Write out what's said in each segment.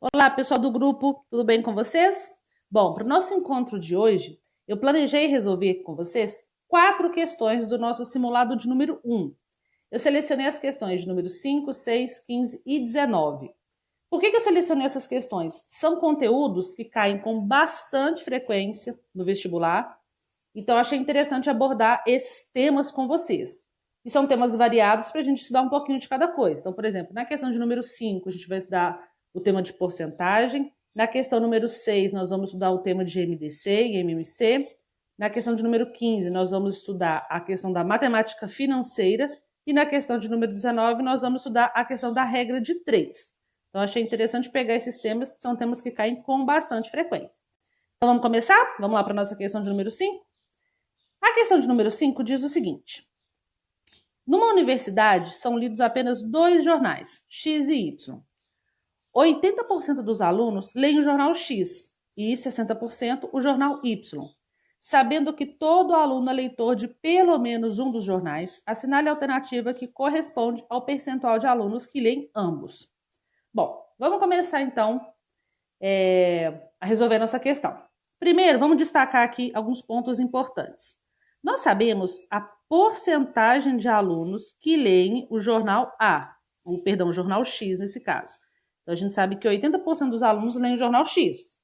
Olá, pessoal do grupo, tudo bem com vocês? Bom, para o nosso encontro de hoje, eu planejei resolver com vocês 4 questões do nosso simulado de número 1. Eu selecionei as questões de número 5, 6, 15 e 19. Por que eu selecionei essas questões? São conteúdos que caem com bastante frequência no vestibular, então eu achei interessante abordar esses temas com vocês. E são temas variados para a gente estudar um pouquinho de cada coisa. Então, por exemplo, na questão de número 5, a gente vai estudar o tema de porcentagem. Na questão número 6, nós vamos estudar o tema de MDC e MMC. Na questão de número 15, nós vamos estudar a questão da matemática financeira. E na questão de número 19, nós vamos estudar a questão da regra de 3. Então, achei interessante pegar esses temas, que são temas que caem com bastante frequência. Então, vamos começar? Vamos lá para a nossa questão de número 5? A questão de número 5 diz o seguinte: numa universidade são lidos apenas 2 jornais, X e Y. 80% dos alunos leem o jornal X e 60% o jornal Y. Sabendo que todo aluno é leitor de pelo menos um dos jornais, assinale a alternativa que corresponde ao percentual de alunos que leem ambos. Bom, vamos começar então a resolver nossa questão. Primeiro, vamos destacar aqui alguns pontos importantes. Nós sabemos a porcentagem de alunos que leem o jornal o jornal X nesse caso. Então, a gente sabe que 80% dos alunos leem o jornal X.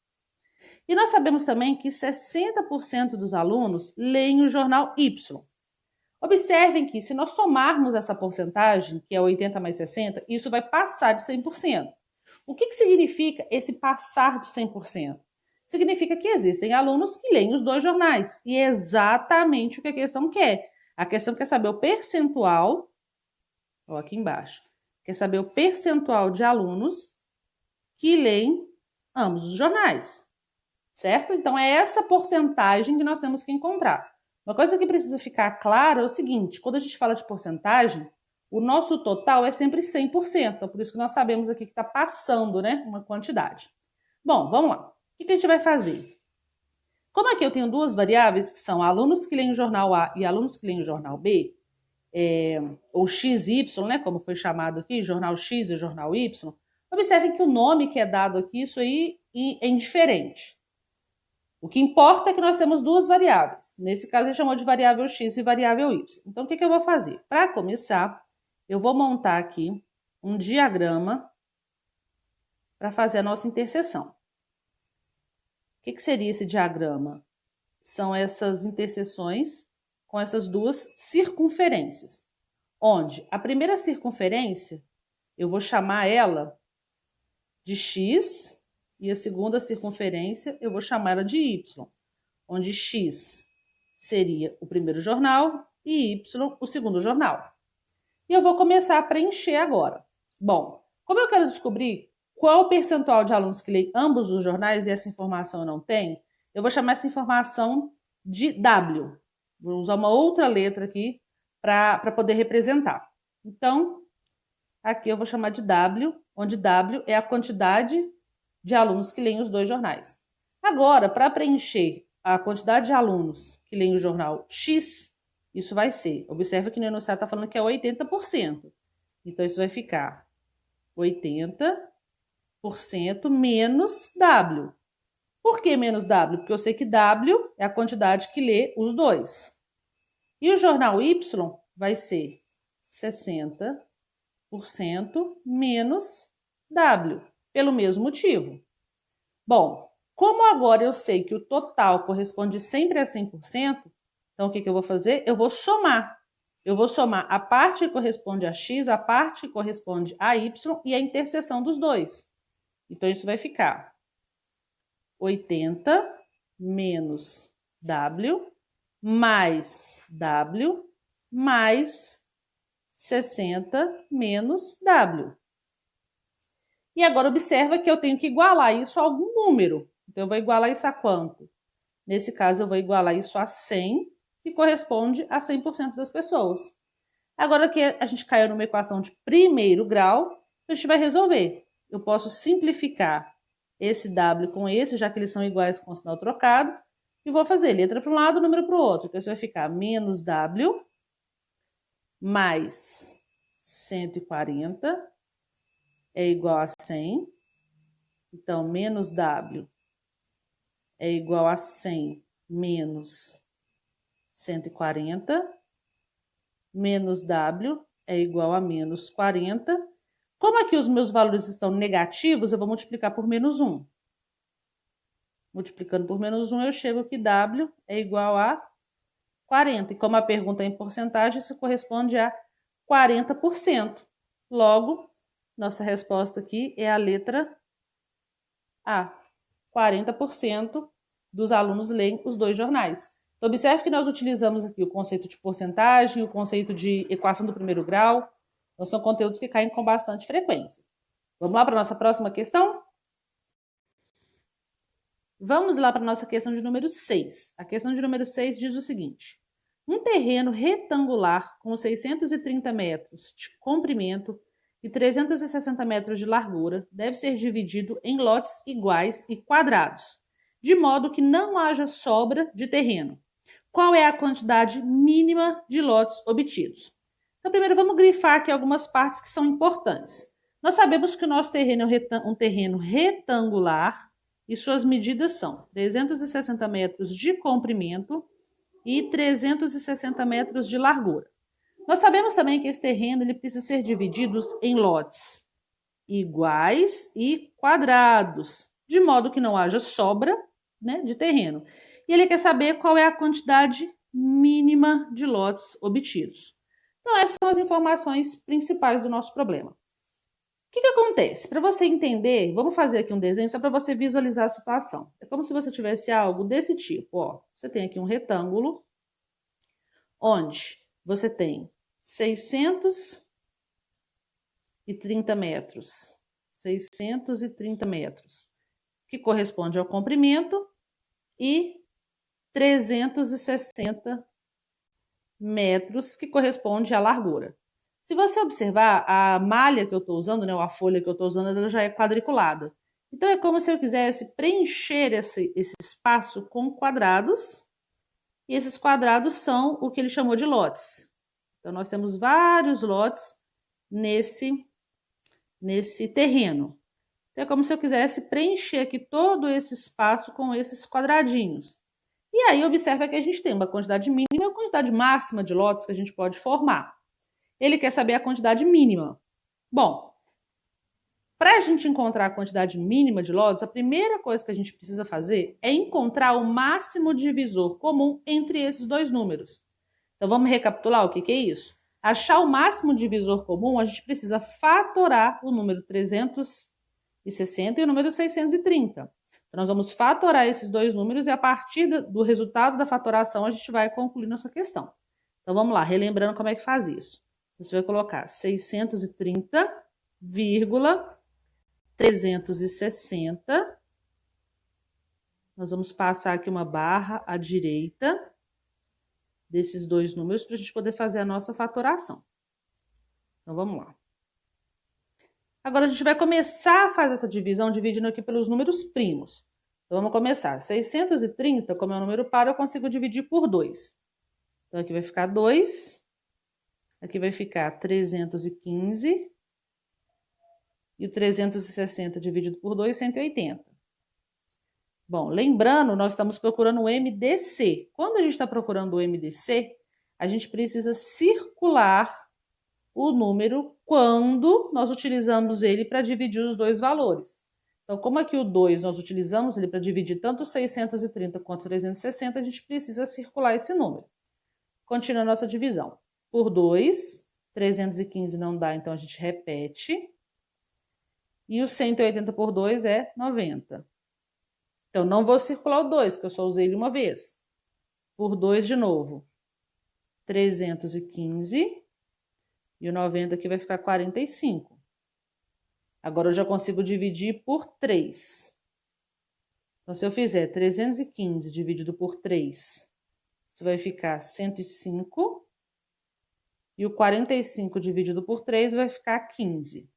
E nós sabemos também que 60% dos alunos leem o jornal Y. Observem que, se nós somarmos essa porcentagem, que é 80 mais 60, isso vai passar de 100%. O que significa esse passar de 100%? Significa que existem alunos que leem os 2 jornais. E é exatamente o que a questão quer. A questão quer saber o percentual, aqui embaixo, quer saber o percentual de alunos que leem ambos os jornais, certo? Então, é essa porcentagem que nós temos que encontrar. Uma coisa que precisa ficar clara é o seguinte: quando a gente fala de porcentagem, o nosso total é sempre 100%. Então, por isso que nós sabemos aqui que está passando, né, uma quantidade. Bom, vamos lá. O que a gente vai fazer? Como aqui eu tenho 2 variáveis, que são alunos que leem o jornal A e alunos que leem o jornal B, ou XY, né, como foi chamado aqui, jornal X e jornal Y, observem que o nome que é dado aqui, isso aí é indiferente. O que importa é que nós temos 2 variáveis. Nesse caso, ele chamou de variável X e variável Y. Então, o que eu vou fazer? Para começar, eu vou montar aqui um diagrama para fazer a nossa interseção. O que seria esse diagrama? São essas interseções com essas 2 circunferências, onde a primeira circunferência, eu vou chamar ela de X, e a segunda circunferência, eu vou chamar ela de Y, onde X seria o primeiro jornal e Y o segundo jornal. E eu vou começar a preencher agora. Bom, como eu quero descobrir qual o percentual de alunos que leem ambos os jornais e essa informação eu não tenho, eu vou chamar essa informação de W. Vou usar uma outra letra aqui para poder representar. Então, aqui eu vou chamar de W, onde W é a quantidade de alunos que leem os 2 jornais. Agora, para preencher a quantidade de alunos que leem o jornal X, isso vai ser, observa que no enunciado está falando que é 80%. Então, isso vai ficar 80% menos W. Por que menos W? Porque eu sei que W é a quantidade que lê os 2. E o jornal Y vai ser 60% menos W, pelo mesmo motivo. Bom, como agora eu sei que o total corresponde sempre a 100%, então o que eu vou fazer? Eu vou somar. Eu vou somar a parte que corresponde a X, a parte que corresponde a Y e a interseção dos 2. Então, isso vai ficar 80 menos W mais 60 menos W. E agora observa que eu tenho que igualar isso a algum número. Então, eu vou igualar isso a quanto? Nesse caso, eu vou igualar isso a 100, que corresponde a 100% das pessoas. Agora que a gente caiu numa equação de primeiro grau, a gente vai resolver. Eu posso simplificar esse W com esse, já que eles são iguais com o sinal trocado, e vou fazer letra para um lado, número para o outro. Então, isso vai ficar menos W mais 140 é igual a 100, Então, menos W é igual a 100 menos 140. Menos W é igual a menos 40. Como aqui os meus valores estão negativos, eu vou multiplicar por menos 1. Multiplicando por menos 1, eu chego que W é igual a 40. E como a pergunta é em porcentagem, isso corresponde a 40%. Logo, nossa resposta aqui é a letra A. 40% dos alunos leem os dois jornais. Então, observe que nós utilizamos aqui o conceito de porcentagem, o conceito de equação do primeiro grau. Então, são conteúdos que caem com bastante frequência. Vamos lá para a nossa próxima questão? Vamos lá para a nossa questão de número 6. A questão de número 6 diz o seguinte: um terreno retangular com 630 metros de comprimento e 360 metros de largura deve ser dividido em lotes iguais e quadrados, de modo que não haja sobra de terreno. Qual é a quantidade mínima de lotes obtidos? Então, primeiro vamos grifar aqui algumas partes que são importantes. Nós sabemos que o nosso terreno é um terreno retangular e suas medidas são 360 metros de comprimento e 360 metros de largura. Nós sabemos também que esse terreno ele precisa ser dividido em lotes iguais e quadrados, de modo que não haja sobra, né, de terreno. E ele quer saber qual é a quantidade mínima de lotes obtidos. Então, essas são as informações principais do nosso problema. O que acontece? Para você entender, vamos fazer aqui um desenho só para você visualizar a situação. É como se você tivesse algo desse tipo. Ó, você tem aqui um retângulo, onde você tem 630 metros. 630 metros, que corresponde ao comprimento, e 360 metros, que corresponde à largura. Se você observar, a malha que eu estou usando, né, ou a folha que eu estou usando, ela já é quadriculada. Então, é como se eu quisesse preencher esse espaço com quadrados, e esses quadrados são o que ele chamou de lotes. Então, nós temos vários lotes nesse terreno. Então, é como se eu quisesse preencher aqui todo esse espaço com esses quadradinhos. E aí, observa que a gente tem uma quantidade mínima e uma quantidade máxima de lotes que a gente pode formar. Ele quer saber a quantidade mínima. Bom, para a gente encontrar a quantidade mínima de lotes, a primeira coisa que a gente precisa fazer é encontrar o máximo divisor comum entre esses dois números. Então, vamos recapitular o que é isso? Achar o máximo divisor comum, a gente precisa fatorar o número 360 e o número 630. Então, nós vamos fatorar esses dois números e a partir do resultado da fatoração a gente vai concluir nossa questão. Então, vamos lá, relembrando como é que faz isso. Você vai colocar 630,360. Nós vamos passar aqui uma barra à direita desses dois números para a gente poder fazer a nossa fatoração. Então, vamos lá. Agora, a gente vai começar a fazer essa divisão dividindo aqui pelos números primos. Então, vamos começar. 630, como é um número par, eu consigo dividir por 2. Então, aqui vai ficar 2. Aqui vai ficar 315. E o 360 dividido por 2, 180. Bom, lembrando, nós estamos procurando o MDC. Quando a gente está procurando o MDC, a gente precisa circular o número quando nós utilizamos ele para dividir os dois valores. Então, como aqui o 2 nós utilizamos ele para dividir tanto 630 quanto 360, a gente precisa circular esse número. Continua a nossa divisão. Por 2, 315 não dá, então a gente repete. E o 180 por 2 é 90. Então, não vou circular o 2, que eu só usei ele uma vez. Por 2 de novo. 315. E o 90 aqui vai ficar 45. Agora, eu já consigo dividir por 3. Então, se eu fizer 315 dividido por 3, isso vai ficar 105. E o 45 dividido por 3 vai ficar 15.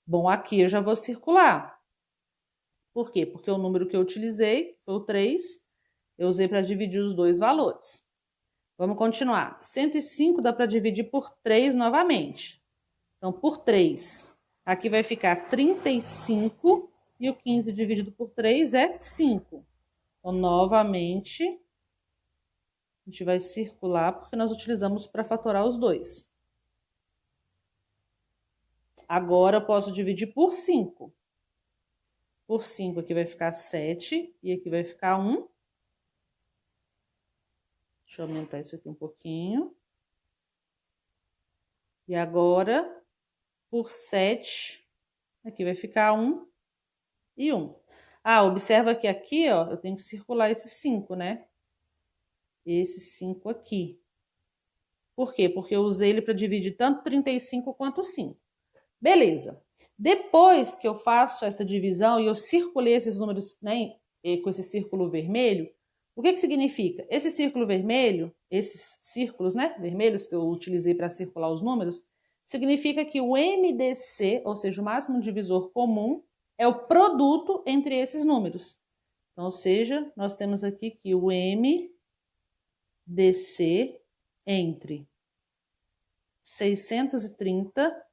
Bom, aqui eu já vou circular. Por quê? Porque o número que eu utilizei foi o 3. Eu usei para dividir os dois valores. Vamos continuar. 105 dá para dividir por 3 novamente. Então, por 3, aqui vai ficar 35 e o 15 dividido por 3 é 5. Então, novamente, a gente vai circular, porque nós utilizamos para fatorar os dois. Agora, eu posso dividir por 5. Por 5 aqui vai ficar 7 e aqui vai ficar 1. Deixa eu aumentar isso aqui um pouquinho. E agora, por 7, aqui vai ficar 1 e 1. Ah, observa que aqui, ó, eu tenho que circular esse 5, né? Esse 5 aqui. Por quê? Porque eu usei ele para dividir tanto 35 quanto 5. Beleza. Depois que eu faço essa divisão e eu circulei esses números, né, com esse círculo vermelho, o que significa? Esse círculo vermelho, esses círculos, né, vermelhos que eu utilizei para circular os números, significa que o MDC, ou seja, o máximo divisor comum, é o produto entre esses números. Então, ou seja, nós temos aqui que o MDC entre 630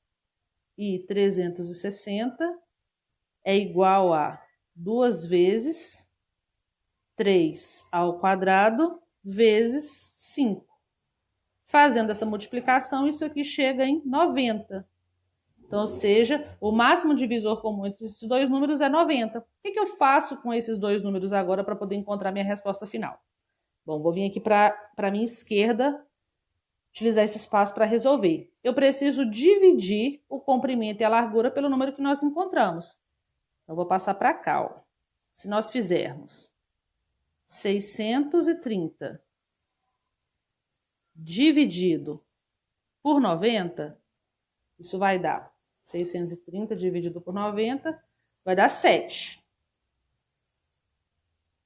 e 360 é igual a 2 vezes 3 ao quadrado vezes 5. Fazendo essa multiplicação, isso aqui chega em 90. Então, ou seja, o máximo divisor comum entre esses dois números é 90. O que eu faço com esses dois números agora para poder encontrar minha resposta final? Bom, vou vir aqui para a minha esquerda, utilizar esse espaço para resolver. Eu preciso dividir o comprimento e a largura pelo número que nós encontramos. Então, vou passar para cá, ó. Se nós fizermos 630 dividido por 90, isso vai dar 630 dividido por 90, vai dar 7.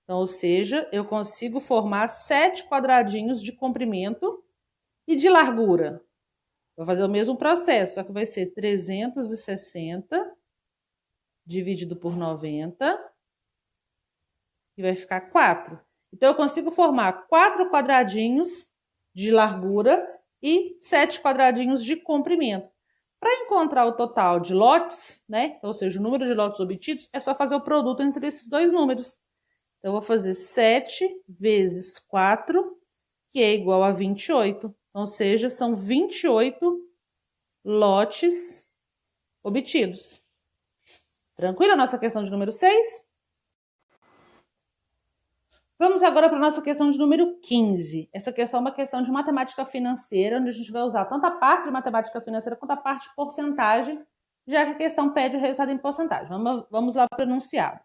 Então, ou seja, eu consigo formar 7 quadradinhos de comprimento e de largura. Vou fazer o mesmo processo, só que vai ser 360 dividido por 90 e vai ficar 4. Então, eu consigo formar 4 quadradinhos de largura e 7 quadradinhos de comprimento. Para encontrar o total de lotes, né? Então, ou seja, o número de lotes obtidos, é só fazer o produto entre esses dois números. Então, eu vou fazer 7 vezes 4, que é igual a 28. Ou seja, são 28 lotes obtidos. Tranquilo a nossa questão de número 6? Vamos agora para a nossa questão de número 15. Essa questão é uma questão de matemática financeira, onde a gente vai usar tanto a parte de matemática financeira quanto a parte de porcentagem, já que a questão pede o resultado em porcentagem. Vamos lá para o enunciado.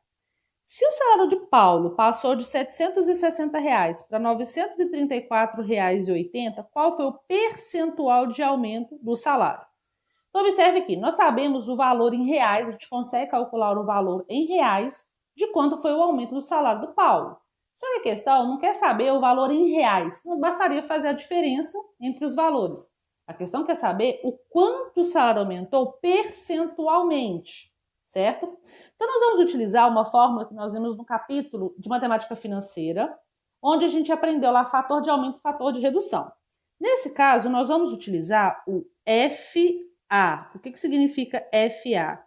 Se o salário de Paulo passou de R$ 760 para R$ 934,80, qual foi o percentual de aumento do salário? Então, observe aqui, nós sabemos o valor em reais, a gente consegue calcular o valor em reais de quanto foi o aumento do salário do Paulo. Só que a questão não quer saber o valor em reais, não bastaria fazer a diferença entre os valores. A questão quer saber o quanto o salário aumentou percentualmente, certo? Então, nós vamos utilizar uma fórmula que nós vimos no capítulo de matemática financeira, onde a gente aprendeu lá fator de aumento e fator de redução. Nesse caso, nós vamos utilizar o FA. O que significa FA?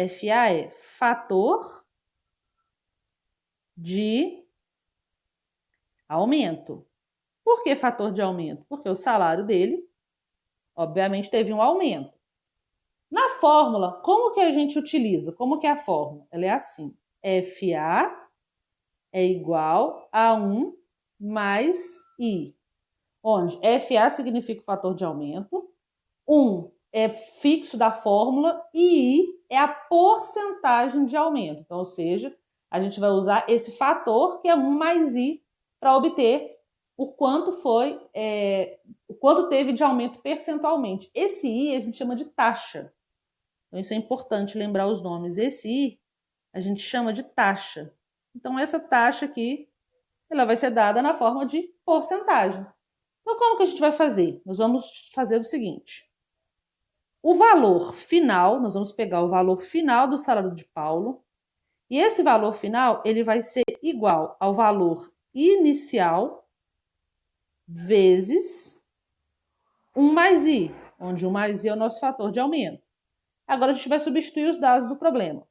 FA é fator de aumento. Por que fator de aumento? Porque o salário dele, obviamente, teve um aumento. Na fórmula, como que a gente utiliza? Como que é a fórmula? Ela é assim. FA é igual a 1 mais I. Onde FA significa o fator de aumento, 1 é fixo da fórmula e I é a porcentagem de aumento. Então, ou seja, a gente vai usar esse fator, que é 1 mais I, para obter o quanto o quanto teve de aumento percentualmente. Esse I a gente chama de taxa. Então, isso é importante lembrar os nomes. Esse I a gente chama de taxa. Então, essa taxa aqui, ela vai ser dada na forma de porcentagem. Então, como que a gente vai fazer? Nós vamos fazer o seguinte. O valor final, nós vamos pegar o valor final do salário de Paulo, e esse valor final, ele vai ser igual ao valor inicial vezes 1 mais I, onde 1 mais I é o nosso fator de aumento. Agora a gente vai substituir os dados do problema.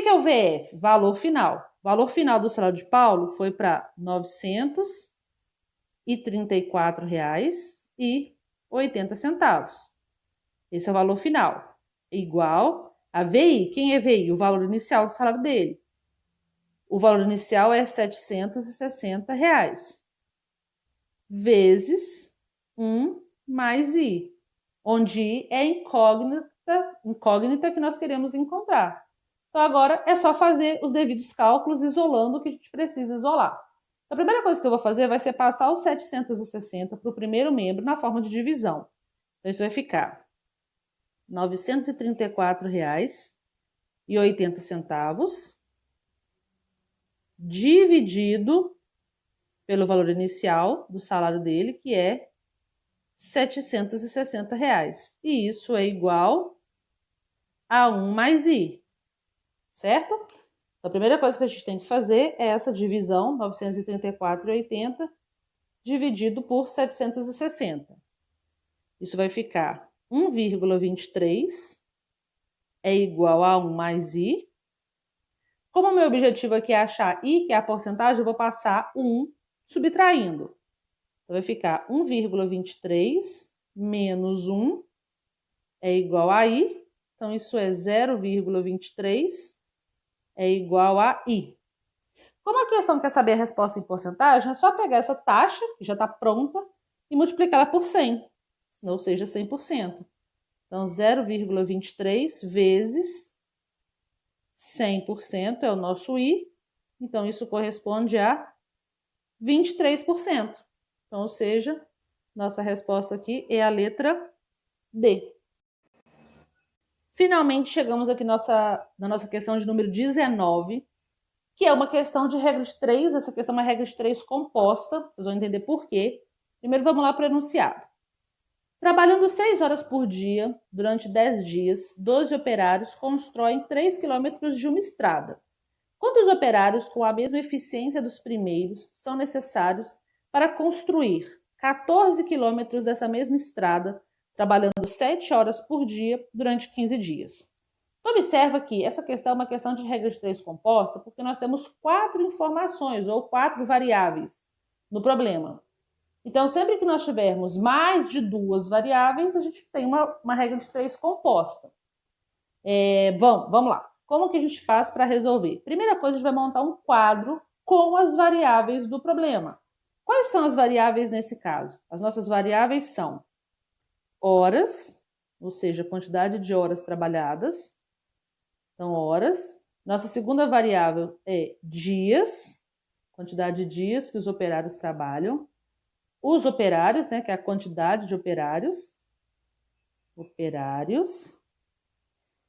que é o VF? Valor final. O valor final do salário de Paulo foi para R$ 934,80. Esse é o valor final. Igual a VI. Quem é VI? O valor inicial do salário dele. O valor inicial é R$ 760. Vezes 1 mais I. Onde I é incógnita que nós queremos encontrar. Então, agora é só fazer os devidos cálculos, isolando o que a gente precisa isolar. A primeira coisa que eu vou fazer vai ser passar os 760 para o primeiro membro na forma de divisão. Então, isso vai ficar R$ 934,80 dividido pelo valor inicial do salário dele, que é R$ 760. E isso é igual a 1 mais I, certo? Então, a primeira coisa que a gente tem que fazer é essa divisão, 934,80 dividido por 760. Isso vai ficar 1,23 é igual a 1 mais I. Como o meu objetivo aqui é achar I, que é a porcentagem, eu vou passar 1 subtraindo. Então, vai ficar 1,23 menos 1 é igual a I. Então, isso é 0,23 é igual a I. Como a questão quer saber a resposta em porcentagem, é só pegar essa taxa, que já está pronta, e multiplicar ela por 100, ou seja, 100%. Então, 0,23 vezes 100% é o nosso I. Então, isso corresponde a 23%. Então, ou seja, nossa resposta aqui é a letra D. Finalmente, chegamos aqui na nossa questão de número 19, que é uma questão de regra de 3. Essa questão é uma regra de 3 composta. Vocês vão entender por quê. Primeiro, vamos lá para o enunciado. Trabalhando 6 horas por dia, durante 10 dias, 12 operários constroem 3 quilômetros de uma estrada. Quantos operários com a mesma eficiência dos primeiros são necessários para construir 14 quilômetros dessa mesma estrada, trabalhando 7 horas por dia durante 15 dias? Então, observa que essa questão é uma questão de regra de 3 composta, porque nós temos 4 informações ou 4 variáveis no problema. Então, sempre que nós tivermos mais de 2 variáveis, a gente tem uma regra de 3 composta. Vamos lá. Como que a gente faz para resolver? Primeira coisa, a gente vai montar um quadro com as variáveis do problema. Quais são as variáveis nesse caso? As nossas variáveis são horas, ou seja, quantidade de horas trabalhadas. Então, horas. Nossa segunda variável é dias, quantidade de dias que os operários trabalham. Os operários, né, que é a quantidade de operários.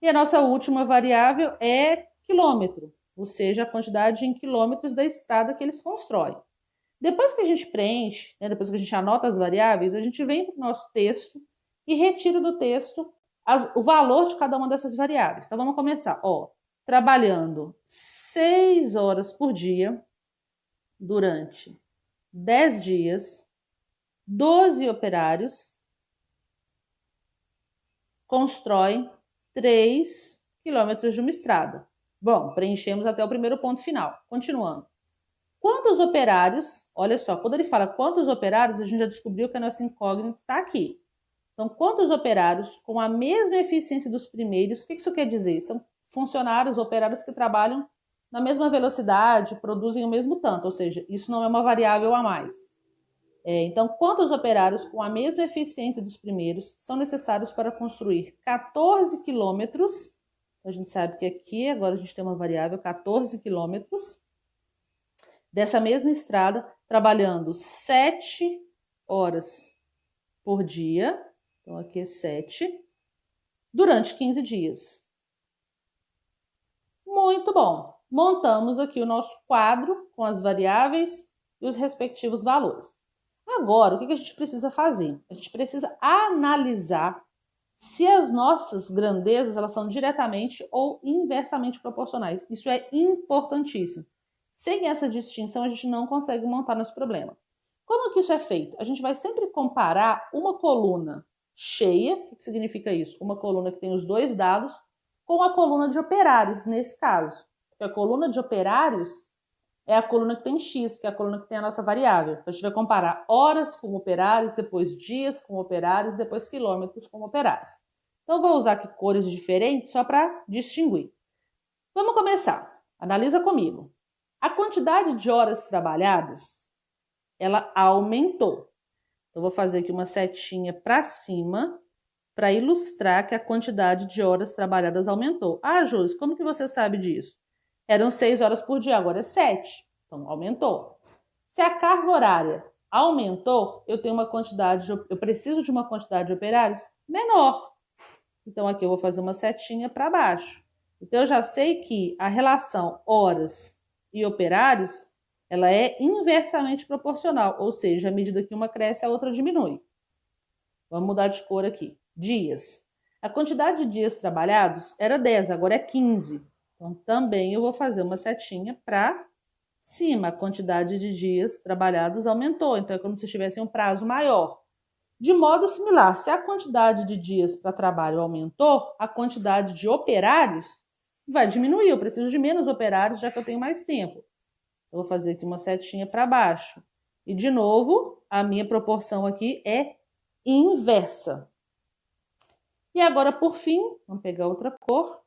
E a nossa última variável é quilômetro, ou seja, a quantidade em quilômetros da estrada que eles constroem. Depois que a gente preenche, né, depois que a gente anota as variáveis, a gente vem para o nosso texto e retira do texto o valor de cada uma dessas variáveis. Então, vamos começar. Trabalhando 6 horas por dia, durante 10 dias, 12 operários constroem 3 quilômetros de uma estrada. Bom, preenchemos até o primeiro ponto final. Continuando. Quantos operários, olha só, quando ele fala quantos operários, a gente já descobriu que a nossa incógnita está aqui. Então, quantos operários com a mesma eficiência dos primeiros, o que isso quer dizer? São funcionários, operários que trabalham na mesma velocidade, produzem o mesmo tanto, ou seja, isso não é uma variável a mais. Então, quantos operários com a mesma eficiência dos primeiros são necessários para construir 14 quilômetros? A gente sabe que aqui, agora a gente tem uma variável, 14 quilômetros, dessa mesma estrada, trabalhando 7 horas por dia. Então, aqui é 7, durante 15 dias. Muito bom. Montamos aqui o nosso quadro com as variáveis e os respectivos valores. Agora, o que a gente precisa fazer? A gente precisa analisar se as nossas grandezas elas são diretamente ou inversamente proporcionais. Isso é importantíssimo. Sem essa distinção, a gente não consegue montar nosso problema. Como que isso é feito? A gente vai sempre comparar uma coluna cheia. O que significa isso? Uma coluna que tem os 2 dados com a coluna de operários, nesse caso. Porque a coluna de operários é a coluna que tem X, que é a coluna que tem a nossa variável. Então, a gente vai comparar horas com operários, depois dias com operários, depois quilômetros com operários. Então, eu vou usar aqui cores diferentes só para distinguir. Vamos começar. Analisa comigo. A quantidade de horas trabalhadas, ela aumentou. Eu vou fazer aqui uma setinha para cima para ilustrar que a quantidade de horas trabalhadas aumentou. Ah, Josi, como que você sabe disso? Eram 6 horas por dia, agora é 7. Então, aumentou. Se a carga horária aumentou, eu preciso de uma quantidade de operários menor. Então, aqui eu vou fazer uma setinha para baixo. Então, eu já sei que a relação horas e operários, ela é inversamente proporcional, ou seja, à medida que uma cresce, a outra diminui. Vamos mudar de cor aqui. Dias. A quantidade de dias trabalhados era 10, agora é 15. Então, também eu vou fazer uma setinha para cima. A quantidade de dias trabalhados aumentou, então é como se tivesse um prazo maior. De modo similar, se a quantidade de dias para trabalho aumentou, a quantidade de operários vai diminuir. Eu preciso de menos operários, já que eu tenho mais tempo. Eu vou fazer aqui uma setinha para baixo. E, de novo, a minha proporção aqui é inversa. E agora, por fim, vamos pegar outra cor.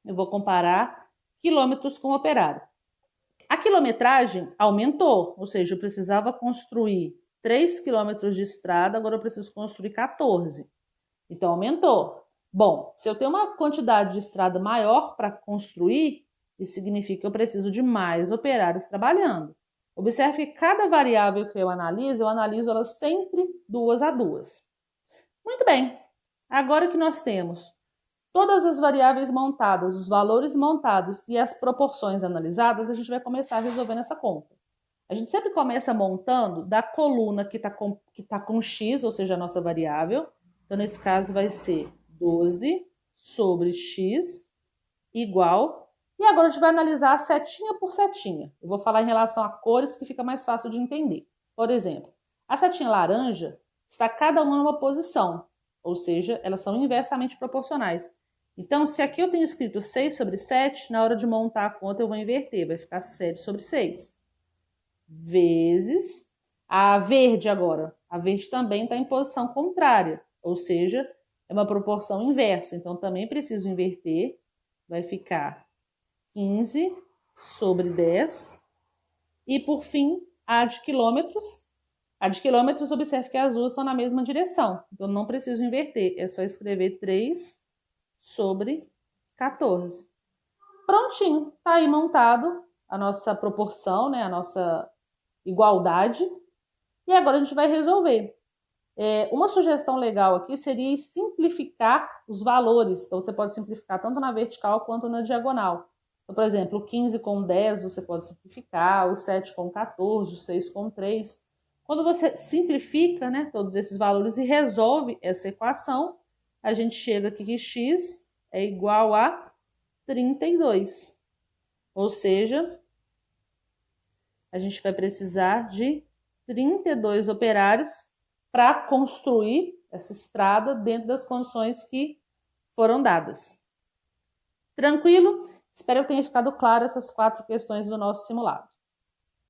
Eu vou comparar quilômetros com operário. A quilometragem aumentou, ou seja, eu precisava construir 3 quilômetros de estrada, agora eu preciso construir 14. Então, aumentou. Bom, se eu tenho uma quantidade de estrada maior para construir, isso significa que eu preciso de mais operários trabalhando. Observe que cada variável que eu analiso ela sempre 2 a 2. Muito bem, agora que nós temos todas as variáveis montadas, os valores montados e as proporções analisadas, a gente vai começar resolvendo essa conta. A gente sempre começa montando da coluna que está com X, ou seja, a nossa variável. Então, nesse caso, vai ser 12 sobre X igual. E agora a gente vai analisar setinha por setinha. Eu vou falar em relação a cores que fica mais fácil de entender. Por exemplo, a setinha laranja está cada uma numa posição, ou seja, elas são inversamente proporcionais. Então, se aqui eu tenho escrito 6 sobre 7, na hora de montar a conta eu vou inverter, vai ficar 7 sobre 6. Vezes a verde agora. A verde também está em posição contrária, ou seja, é uma proporção inversa. Então, também preciso inverter. Vai ficar 15 sobre 10. E, por fim, a de quilômetros. A de quilômetros, observe que as duas estão na mesma direção. Então, não preciso inverter. É só escrever 3 sobre 14. Prontinho. Está aí montado a nossa proporção, né? A nossa igualdade. E agora a gente vai resolver. Uma sugestão legal aqui seria simplificar os valores. Então, você pode simplificar tanto na vertical quanto na diagonal. Então, por exemplo, o 15 com 10 você pode simplificar, o 7 com 14, o 6 com 3. Quando você simplifica, né, todos esses valores e resolve essa equação, a gente chega aqui que x é igual a 32. Ou seja, a gente vai precisar de 32 operários para construir essa estrada dentro das condições que foram dadas. Tranquilo? Espero que tenha ficado claro essas 4 questões do nosso simulado.